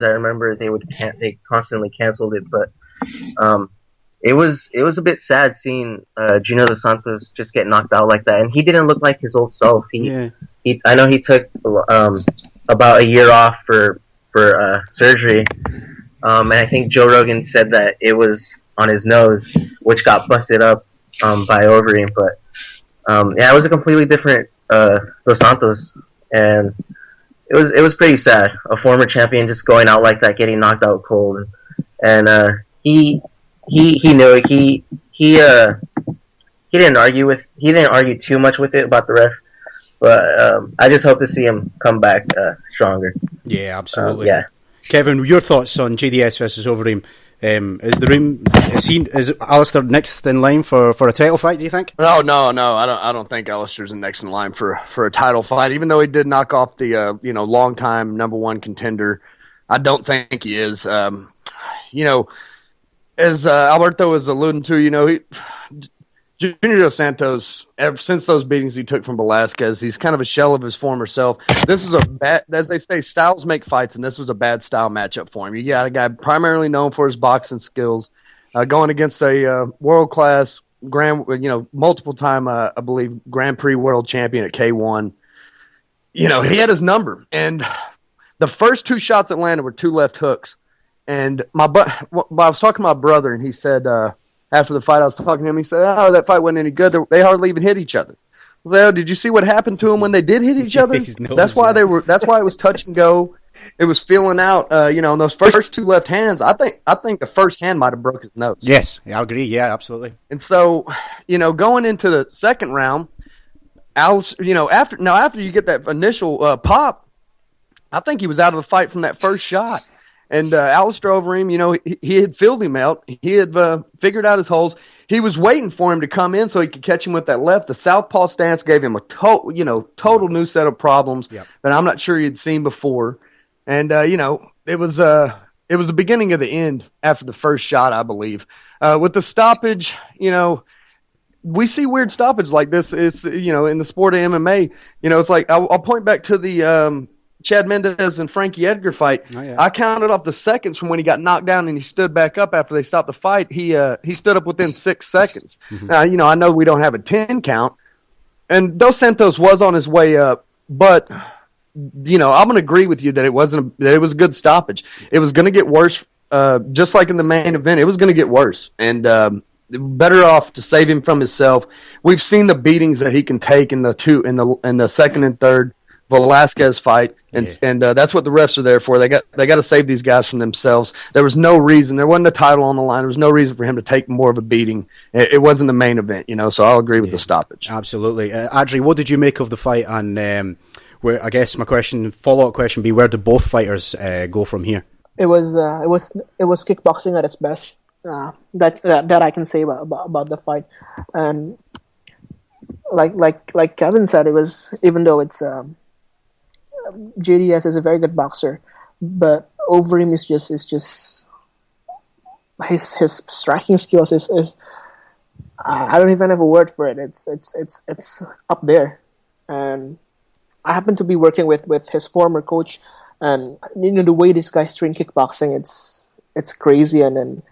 I remember they constantly canceled it, but um, it was a bit sad seeing Junior Dos Santos just get knocked out like that, and he didn't look like his old self. Yeah. He I know he took about a year off for surgery, and I think Joe Rogan said that it was on his nose, which got busted up by Overeem. But yeah, it was a completely different Dos Santos, and it was pretty sad. A former champion just going out like that, getting knocked out cold, and he knew it. He didn't argue too much with it about the ref, but I just hope to see him come back stronger. Yeah, absolutely. Yeah. Kevin, your thoughts on JDS versus Overeem? Is Alistair next in line for a title fight, do you think? No. I don't think Alistair's next in line for a title fight, even though he did knock off the long-time number one contender. I don't think he is. As Alberto was alluding to, Junior Dos Santos, ever since those beatings he took from Velasquez, he's kind of a shell of his former self. This was a bad, as they say, styles make fights, and this was a bad style matchup for him. You got a guy primarily known for his boxing skills, going against a world-class multiple-time, I believe, Grand Prix world champion at K1. He had his number, and the first two shots that landed were two left hooks. And I was talking to my brother, and he said after the fight, I was talking to him. He said, "Oh, that fight wasn't any good. They hardly even hit each other." I was like, "Oh, did you see what happened to them when they did hit each other? That's why it was touch and go. It was feeling out. In those first two left hands, I think the first hand might have broke his nose." Yes, I agree. Yeah, absolutely. And so, going into the second round, Alice, after you get that initial pop, I think he was out of the fight from that first shot. And Alistair Overeem, he had filled him out. He had figured out his holes. He was waiting for him to come in so he could catch him with that left. The southpaw stance gave him a total new set of problems that I'm not sure he'd seen before. And it was the beginning of the end after the first shot, I believe. With the stoppage, we see weird stoppage like this. It's in the sport of MMA. It's like I'll point back to the Chad Mendez and Frankie Edgar fight. Oh, yeah. I counted off the seconds from when he got knocked down and he stood back up after they stopped the fight. He stood up within 6 seconds. Mm-hmm. Now, I know we don't have a 10 count, and Dos Santos was on his way up, but I'm going to agree with you that it was a good stoppage. It was going to get worse, just like in the main event. It was going to get worse, and better off to save him from himself. We've seen the beatings that he can take in the second and third Velasquez fight, and that's what the refs are there for. They got to save these guys from themselves. There was no reason. There wasn't a title on the line. There was no reason for him to take more of a beating. It wasn't the main event, so I'll agree with the stoppage. Absolutely. Adri, what did you make of the fight? And where I guess my follow-up question be, where do both fighters go from here? It was kickboxing at its best. That I can say about the fight. And like Kevin said, it was, even though it's JDS is a very good boxer, but Overeem is just his striking skills is I don't even have a word for it. It's up there. And I happen to be working with his former coach, and the way this guy's train kickboxing, it's crazy, and then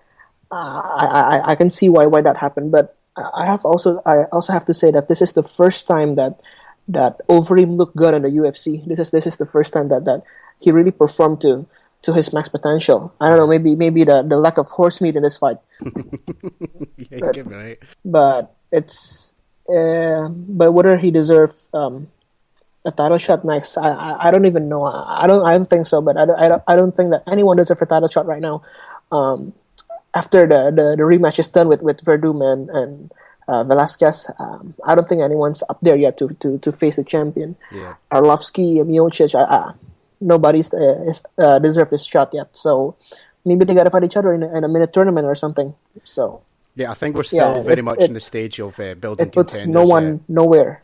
I can see why that happened. But I also have to say that this is the first time that Overeem looked good in the UFC. This is the first time that he really performed to his max potential. I don't know, maybe the lack of horse meat in this fight. But it's but whether he deserves a title shot next, I don't even know. I don't think so. But I don't think that anyone deserves a title shot right now. After the rematch is done with Verdum and Velasquez, I don't think anyone's up there yet to face the champion. Yeah. Arlovsky, Miocic, nobody's deserved this shot yet. So maybe they gotta fight each other in a minute tournament or something. So yeah, I think we're still very much in the stage of building. It puts contenders. No one nowhere.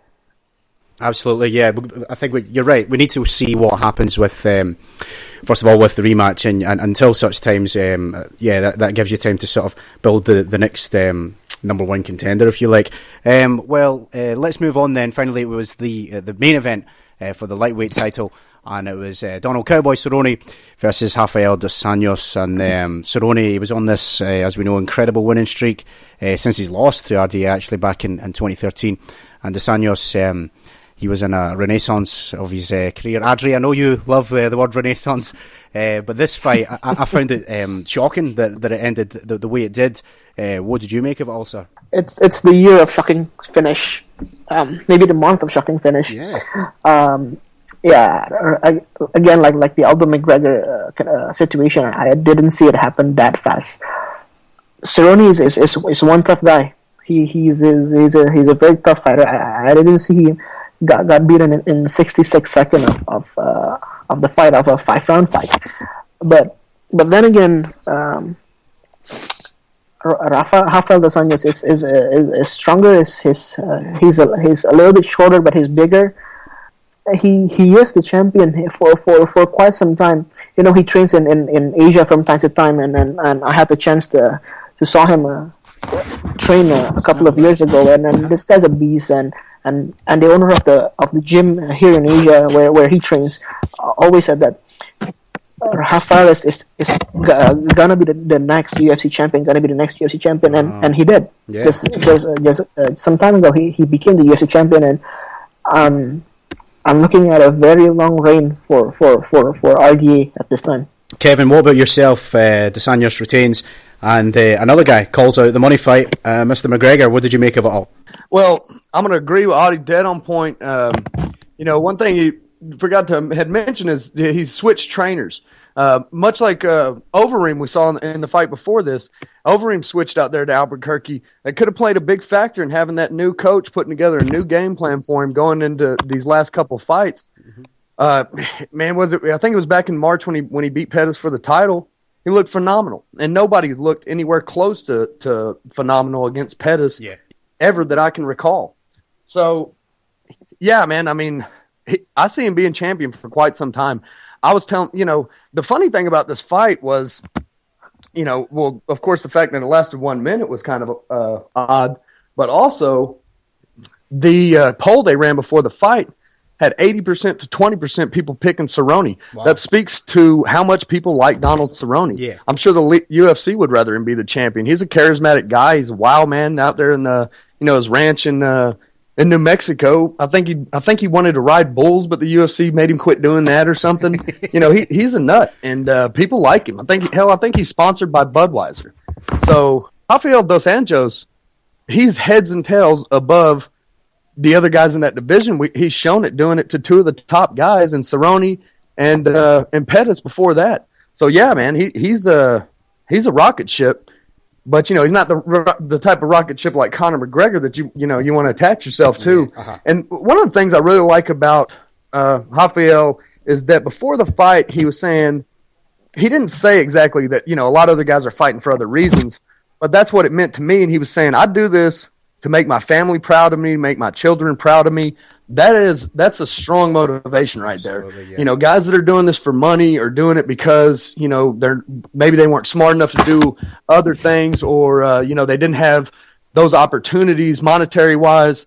Absolutely, yeah. I think you're right. We need to see what happens with, first of all, with the rematch, and until such times, that gives you time to sort of build the next number one contender, if you like. Let's move on then. Finally, it was the main event for the lightweight title. and it was Donald Cowboy Cerrone versus Rafael dos Anjos. And Cerrone, he was on this, as we know, incredible winning streak since he's lost to RDA actually back in 2013. And dos Anjos, he was in a renaissance of his career. Adri, I know you love the word renaissance, but this fight, I found it shocking that it ended the way it did. What did you make of it all, sir? It's the year of shocking finish, maybe the month of shocking finish. Again, like the Aldo McGregor situation, I didn't see it happen that fast. Cerrone is one tough guy. He's a very tough fighter. I didn't see him got beaten in 66 seconds of the fight, of a 5-round fight. But then again, Rafael dos Anjos is stronger. He's a little bit shorter, but he's bigger. He is the champion for quite some time. You know, he trains in Asia from time to time, and I had the chance to saw him train a couple of years ago, and this guy's a beast, and the owner of the gym here in Asia where he trains always said that Rafael is gonna be the next UFC champion, and he did. Yeah. Just some time ago he became the UFC champion, and I'm looking at a very long reign for RDA at this time. Kevin, what about yourself? Dos Anjos retains, and another guy calls out the money fight, Mr. McGregor. What did you make of it all? Well, I'm going to agree with Adri, dead on point. One thing he forgot to had mentioned is he's switched trainers. Much like Overeem we saw in the fight before this, Overeem switched out there to Albuquerque. That could have played a big factor in having that new coach putting together a new game plan for him going into these last couple fights. Mm-hmm. I think it was back in March when he beat Pettis for the title. He looked phenomenal, and nobody looked anywhere close to phenomenal against Pettis ever that I can recall. So, yeah, man, I mean, I see him being champion for quite some time. I was telling, the funny thing about this fight was, of course, the fact that it lasted 1 minute was kind of odd, but also the poll they ran before the fight had 80% to 20% people picking Cerrone. Wow. That speaks to how much people like Donald Cerrone. Yeah. I'm sure the UFC would rather him be the champion. He's a charismatic guy. He's a wild man out there in his ranch in New Mexico. I think he wanted to ride bulls, but the UFC made him quit doing that or something. He's a nut, and people like him. I think he's sponsored by Budweiser. So Rafael dos Anjos, he's heads and tails above the other guys in that division. He's shown it doing it to two of the top guys, and Cerrone and Pettis before that. So yeah, man, he's a rocket ship. But, he's not the type of rocket ship like Conor McGregor that you want to attach yourself to. Yeah, uh-huh. And one of the things I really like about Rafael is that before the fight, he was saying, he didn't say exactly that, a lot of other guys are fighting for other reasons, but that's what it meant to me. And he was saying, I do this to make my family proud of me, make my children proud of me. That's a strong motivation right there. Yeah. Guys that are doing this for money or doing it because, maybe they weren't smart enough to do other things, or, they didn't have those opportunities monetary wise.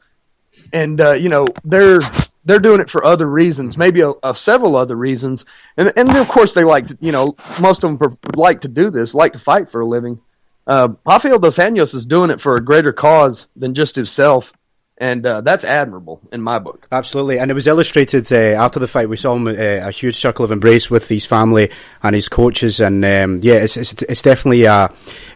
And, they're doing it for other reasons, maybe several other reasons. And of course they like to, most of them like to do this, like to fight for a living. Rafael dos Anjos is doing it for a greater cause than just himself. And that's admirable in my book. Absolutely, and it was illustrated after the fight. We saw him a huge circle of embrace with his family and his coaches, and it's definitely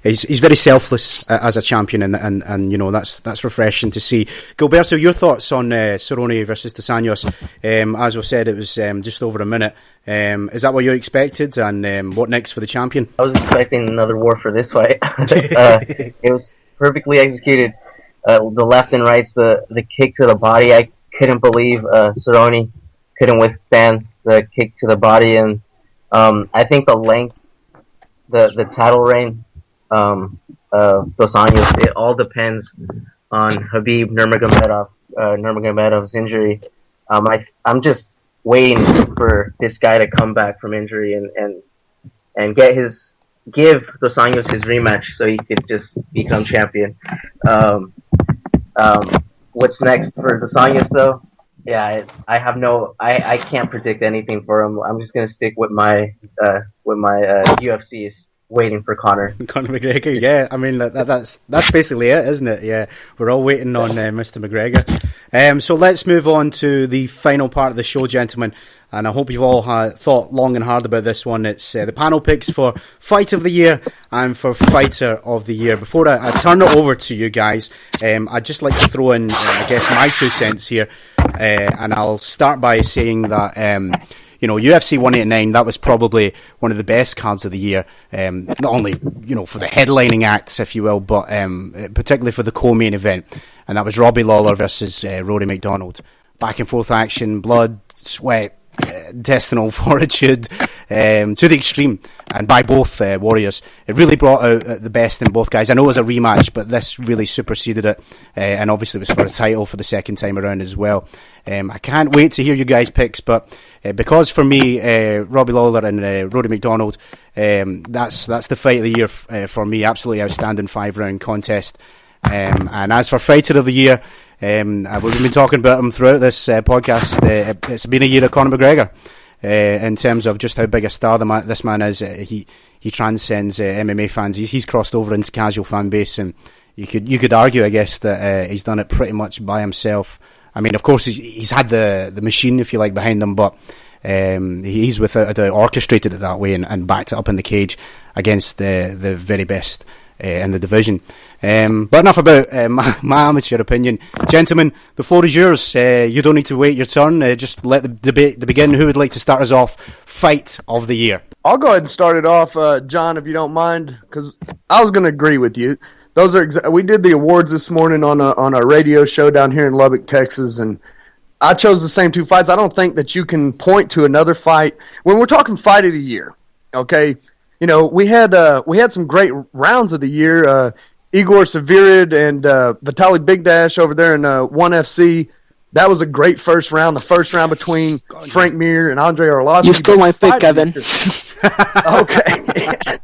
he's very selfless as a champion, and that's refreshing to see. Gilberto, your thoughts on Cerrone versus dos Anjos? As we said, it was just over a minute. Is that what you expected? And what next for the champion? I was expecting another war for this fight. It was perfectly executed. The left and rights, the kick to the body. I couldn't believe Cerrone couldn't withstand the kick to the body, and I think the length, the title reign, dos Anjos, it all depends on Khabib Nurmagomedov's injury. I'm just waiting for this guy to come back from injury and give dos Anjos his rematch so he could just become champion. What's next for dos Anjos though? Yeah, I can't predict anything for him. I'm just gonna stick with my UFCs waiting for Connor. Conor McGregor, yeah. I mean, that's basically it, isn't it? Yeah, we're all waiting on Mr. McGregor. So let's move on to the final part of the show, gentlemen. And I hope you've all thought long and hard about this one. It's the panel picks for Fight of the Year and for Fighter of the Year. Before I turn it over to you guys, I'd just like to throw in, I guess, my 2 cents here. And I'll start by saying that UFC 189, that was probably one of the best cards of the year. Not only, for the headlining acts, if you will, but particularly for the co-main event. And that was Robbie Lawler versus Rory McDonald. Back and forth action, blood, sweat, intestinal fortitude to the extreme, and by both warriors. It really brought out the best in both guys. I know it was a rematch, but this really superseded it, and obviously it was for a title for the second time around as well. I can't wait to hear you guys' picks, but because for me, Robbie Lawler and Rory McDonald, that's the fight of the year for me. Absolutely outstanding 5-round contest. And as for Fighter of the Year, we've been talking about him throughout this podcast. It's been a year of Conor McGregor in terms of just how big a star this man is. He transcends MMA fans. He's crossed over into casual fan base, and you could argue, I guess, that he's done it pretty much by himself. I mean, of course, he's had the machine, if you like, behind him, but he's without a doubt orchestrated it that way and backed it up in the cage against the very best in the division. But enough about my amateur opinion. Gentlemen, the floor is yours. You don't need to wait your turn. Just let the debate begin. Who would like to start us off? Fight of the Year. I'll go ahead and start it off, John, if you don't mind, because I was going to agree with you. Those are we did the awards this morning on a radio show down here in Lubbock, Texas, and I chose the same 2 fights. I don't think that you can point to another fight when we're talking fight of the year. Okay, we had some great rounds of the year. Igor Severid and Vitaly Bigdash over there in 1FC. That was a great first round. The first round between Frank Mir and Andrei Arlovsky. You stole my pick, Kevin. Okay.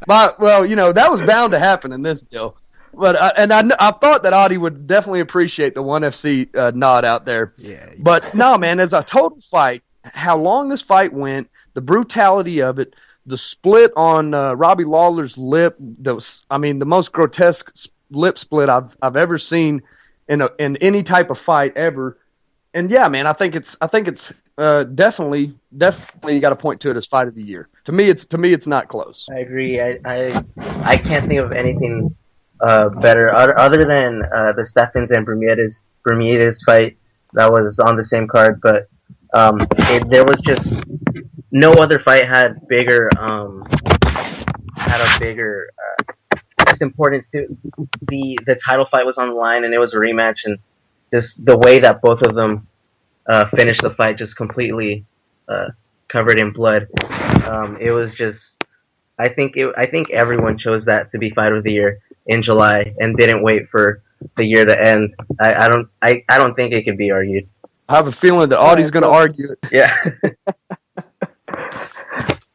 That was bound to happen in this deal. But I thought that Adi would definitely appreciate the 1FC nod out there. Yeah. But no, man, as a total fight, how long this fight went, the brutality of it, the split on Robbie Lawler's lip, the most grotesque lip split I've ever seen in any type of fight ever. And yeah, man, I think it's definitely you got to point to it as fight of the year. To me, it's not close. I agree. I can't think of anything better other than the Stephens and Bermudez fight that was on the same card, but there was just no other fight had a bigger just importance to the title fight was on the line, and it was a rematch, and just the way that both of them finished the fight, just completely covered in blood. It was just I think everyone chose that to be fight of the year in July and didn't wait for the year to end. I don't think it could be argued. I have a feeling that Audie's going to argue it. Yeah.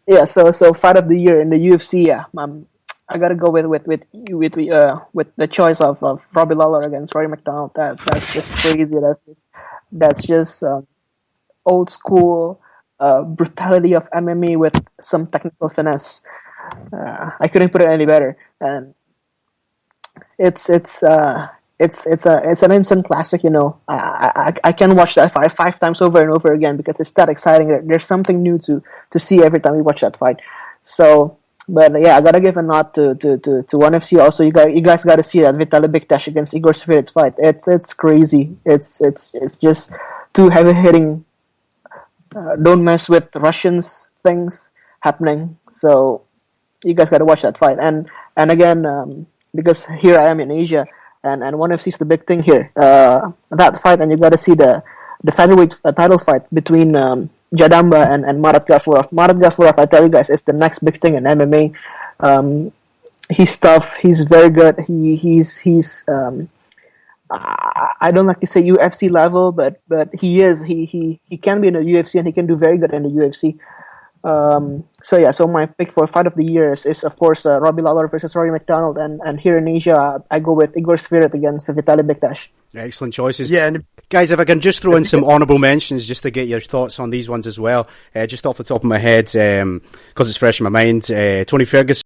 Yeah, so fight of the year in the UFC. Yeah, I gotta go with the choice of Robbie Lawler against Rory McDonald. That's just crazy. That's just old school brutality of MMA with some technical finesse. I couldn't put it any better. And it's an instant classic. I can watch that fight 5 times over and over again because it's that exciting. There's something new to see every time we watch that fight. So, but yeah, I gotta give a nod to 1FC. Also, you guys gotta see that Vitaly Bigdash against Igor Severid fight. It's crazy. It's just 2 heavy hitting. Don't mess with Russians things happening. So you guys gotta watch that fight. And again, because here I am in Asia. And 1FC is the big thing here. That fight, and you got to see the featherweight title fight between Jadamba and Marat Gafurov. Marat Gafurov, I tell you guys, is the next big thing in MMA. He's tough. He's very good. He's I don't like to say UFC level, but he is. He can be in the UFC and he can do very good in the UFC. So my pick for fight of the year is of course Robbie Lawler versus Rory McDonald, and here in Asia I go with Igor Sviret against Vitaly Bigdash. Excellent choices. Yeah, and guys, if I can just throw in some honourable mentions just to get your thoughts on these ones as well, just off the top of my head, because it's fresh in my mind, Tony Ferguson